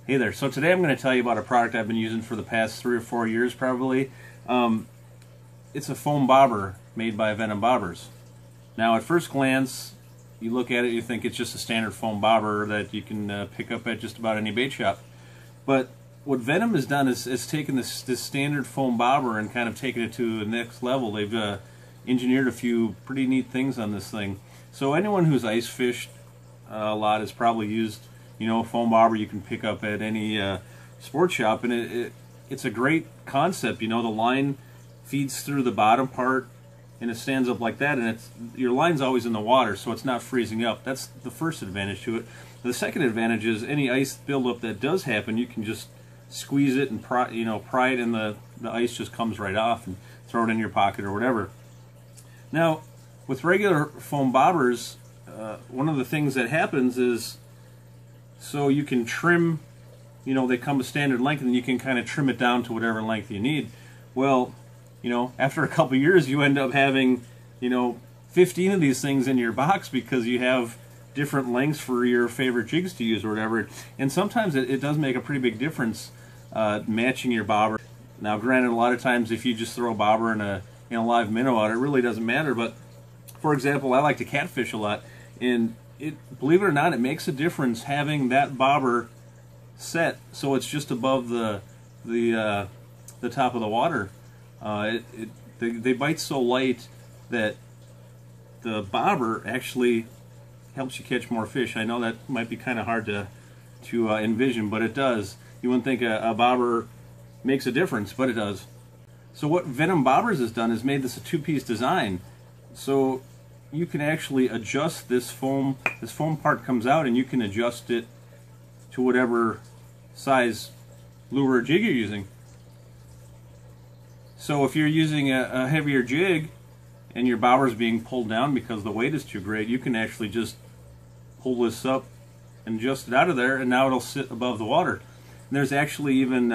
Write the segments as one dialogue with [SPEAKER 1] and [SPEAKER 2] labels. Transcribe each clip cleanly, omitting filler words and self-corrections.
[SPEAKER 1] Hey there. So today I'm going to tell you about a product I've been using for the past 3 or 4 years probably. It's a foam bobber made by Venom Bobbers. Now at first glance, you look at it, you think it's just a standard foam bobber that you can pick up at just about any bait shop. But what Venom has done is taken this standard foam bobber and kind of taken it to the next level. They've engineered a few pretty neat things on this thing. So anyone who's ice fished a lot has probably used, you know, a foam bobber you can pick up at any sports shop, and it's a great concept. You know, the line feeds through the bottom part and it stands up like that, and your line's always in the water, so it's not freezing up. That's the first advantage to it. The second advantage is any ice buildup that does happen, you can just squeeze it and pry it, and the ice just comes right off, and throw it in your pocket or whatever. Now, with regular foam bobbers, one of the things that happens is, so you can trim, you know, they come a standard length, and you can kind of trim it down to whatever length you need. Well, you know, after a couple years, you end up having, you know, 15 of these things in your box because you have different lengths for your favorite jigs to use or whatever. And sometimes it does make a pretty big difference matching your bobber. Now, granted, a lot of times if you just throw a bobber in a live minnow out, it really doesn't matter. But for example, I like to catfish a lot, and believe it or not, it makes a difference having that bobber set so it's just above the top of the water. They bite so light that the bobber actually helps you catch more fish. I know that might be kind of hard to envision, but it does. You wouldn't think a bobber makes a difference, but it does. So what Venom Bobbers has done is made this a two-piece design. So you can actually adjust this foam. This foam part comes out, and you can adjust it to whatever size lure or jig you're using. So if you're using a heavier jig and your bobber is being pulled down because the weight is too great, you can actually just pull this up and adjust it out of there, and now it'll sit above the water. And there's actually even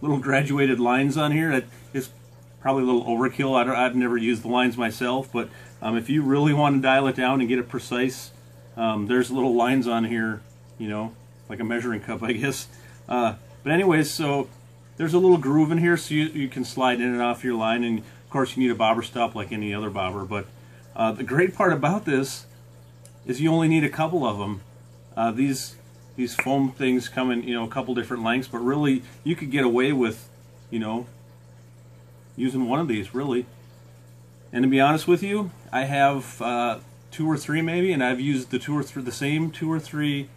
[SPEAKER 1] little graduated lines on here. That is probably a little overkill. I've never used the lines myself, but if you really want to dial it down and get it precise, there's little lines on here, you know, like a measuring cup, I guess. But anyways, so there's a little groove in here, so you can slide in and off your line, and of course you need a bobber stop like any other bobber. But the great part about this is you only need a couple of them. These foam things come in, you know, a couple different lengths, but really you could get away with, you know, using one of these, really. And to be honest with you, I have 2 or 3 maybe, and I've used the same 2 or 3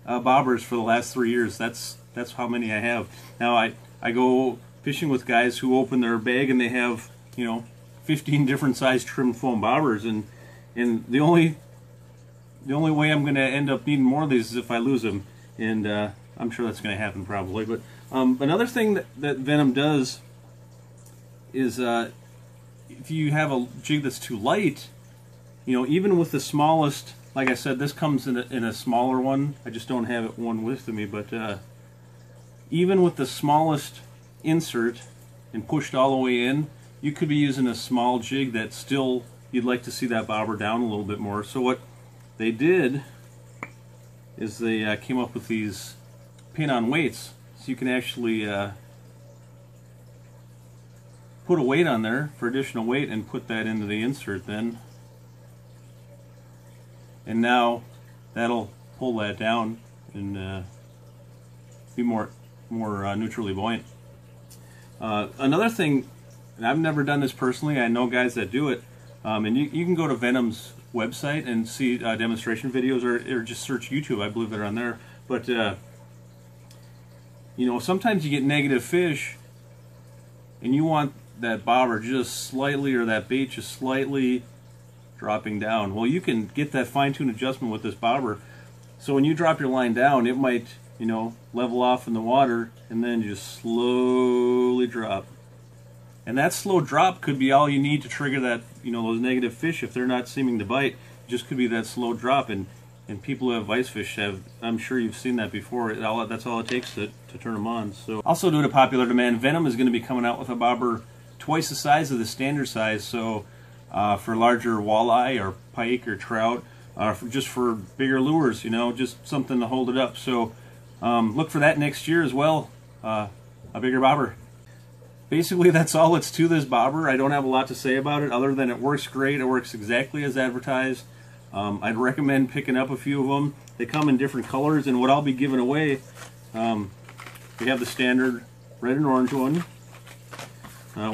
[SPEAKER 1] bobbers for the last 3 years. That's how many I have. Now I go fishing with guys who open their bag and they have, you know, 15 different size trimmed foam bobbers, and the only way I'm going to end up needing more of these is if I lose them, and I'm sure that's going to happen probably. But another thing that Venom does is if you have a jig that's too light, you know, even with the smallest, like I said, this comes in a smaller one. I just don't have one with me, but even with the smallest insert and pushed all the way in, you could be using a small jig that still, you'd like to see that bobber down a little bit more. So what they did is they came up with these pin-on weights, so you can actually put a weight on there for additional weight and put that into the insert then, and now that'll pull that down and be more neutrally buoyant. Another thing, and I've never done this personally, I know guys that do it, and you can go to Venom's website and see demonstration videos, or just search YouTube. I believe they're on there. But you know, sometimes you get negative fish and you want that bobber just slightly, or that bait just slightly dropping down. Well, you can get that fine-tuned adjustment with this bobber, so when you drop your line down, it might, you know, level off in the water and then just slowly drop. And that slow drop could be all you need to trigger that, you know, those negative fish. If they're not seeming to bite, it just could be that slow drop. And people who have ice fish have, I'm sure you've seen that before. That's all it takes to turn them on. So, also due to popular demand, Venom is going to be coming out with a bobber twice the size of the standard size. So for larger walleye or pike or trout, just for bigger lures, you know, just something to hold it up. So Look for that next year as well, a bigger bobber. Basically, that's all that's to this bobber. I don't have a lot to say about it other than it works great. It works exactly as advertised. I'd recommend picking up a few of them. They come in different colors, and what I'll be giving away, we have the standard red and orange one.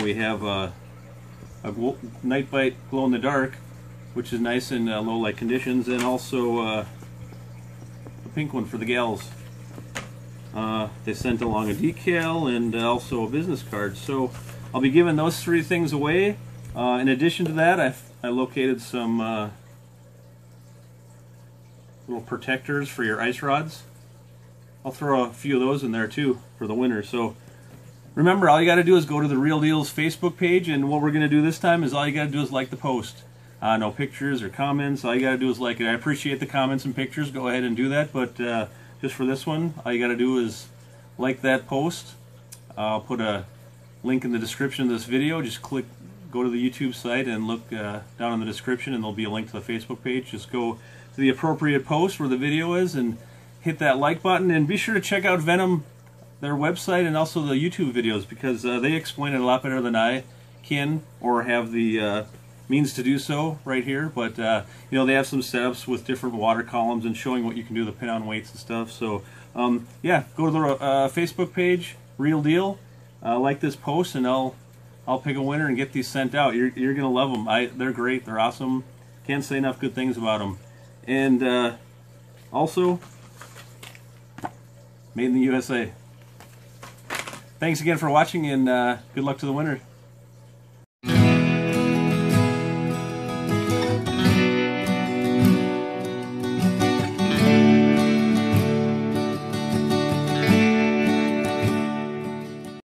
[SPEAKER 1] We have a night bite glow in the dark, which is nice in low light conditions, and also a pink one for the gals. They sent along a decal and also a business card. So I'll be giving those 3 things away. In addition to that, I located some little protectors for your ice rods. I'll throw a few of those in there too for the winter. So remember, all you got to do is go to the Real Deal's Facebook page, and what we're going to do this time is all you got to do is like the post. No pictures or comments. All you got to do is like it. I appreciate the comments and pictures. Go ahead and do that, but just for this one, all you got to do is like that post. I'll put a link in the description of this video. Just go to the YouTube site and look down in the description, and there'll be a link to the Facebook page. Just go to the appropriate post where the video is and hit that like button, and be sure to check out Venom, their website, and also the YouTube videos, because they explain it a lot better than I can or have the means to do so right here. But you know, they have some setups with different water columns and showing what you can do, the pin on weights and stuff. So yeah, go to the Facebook page, Real Deal, like this post, and I'll pick a winner and get these sent out. You're gonna love them. They're great. They're awesome. Can't say enough good things about them. And also made in the USA. Thanks again for watching, and good luck to the winner.